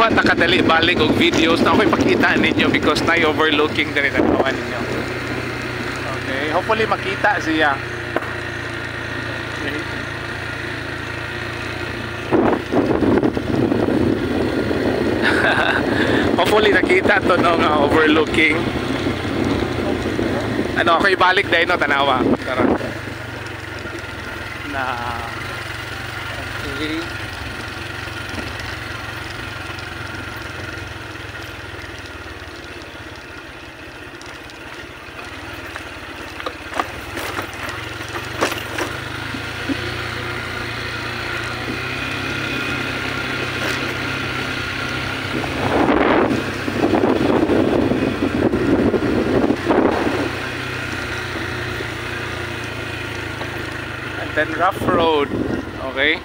duha ta kadali balik og videos na ako'y pakita ninyo because na-overlooking diri ang kawan ninyo. Okay, hopefully makita siya. Okay. Hopefully nakita to no nga overlooking. Ano, ako'y balik dahil no, tanawa. Tara. Na okay. Then rough road. Okay,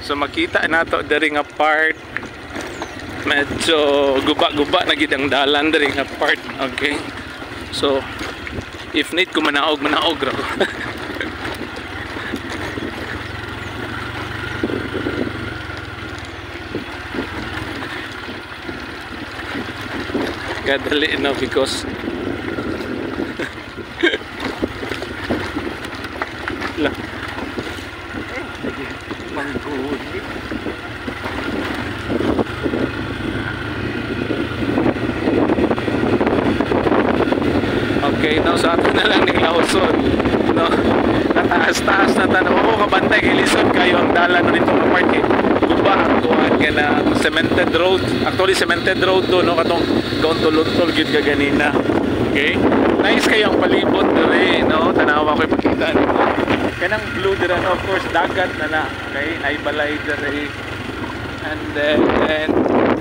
so makita nato diri nga part medyo guba-guba na gid ang dalan diri nga part. Okay, so if need ko manaog ra ko. Kadali no because lang okay, now sa ato na lang ning Lawson no, nataas-taas na tanaw ko kabantay ilisod kayo ang dalan nito ng part eh. Guba kuan ka na cemented road, actually cemented road do no katong tulog-tulog gid ka ganina. Okay, nice kayo ang palibot dere no, tanawa ko ipakita kanang blue dere no, of course dagat na na. Okay, ay balay dere and then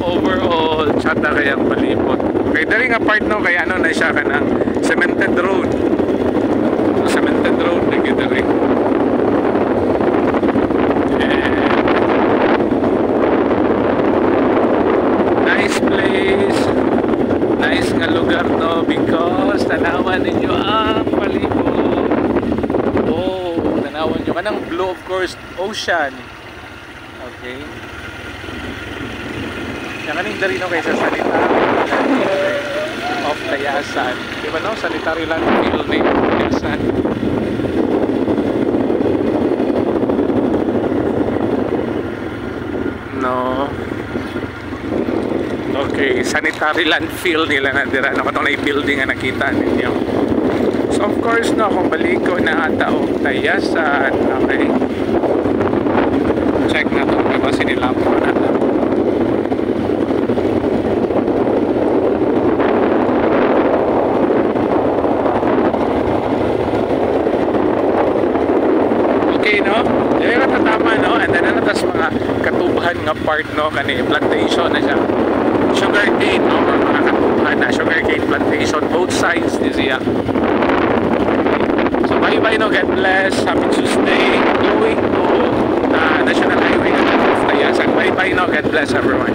overall chata kaya ang palibot. Okay, dere nga part no kaya ano na siya kana cemented road. Cemented road na gid dere. Nice place. Nice nga lugar no because tanawan ninyo ang palibot. Oh, tanawan nyo kanang blue, of course, ocean. Okay. Yan kaning dari no kay sa salita of Tayasan. Di ba no? Sanitary landfill ni Tayasan. No. Okay, sanitary landfill nila na dira no katong na building nga nakita ninyo. So of course no kung baliko na ata og Tayasan. Okay. Check na to kung ba sinilampo na. Okay no? Dili ra tama no, and then ano tas mga katubahan nga part no kani plantation na siya. Sugarcane no, mga katubahan na sugarcane plantation both sides ni siya. So bye bye no, God bless, happy Tuesday, going to National Highway of Tayasan. Bye bye no, God bless everyone.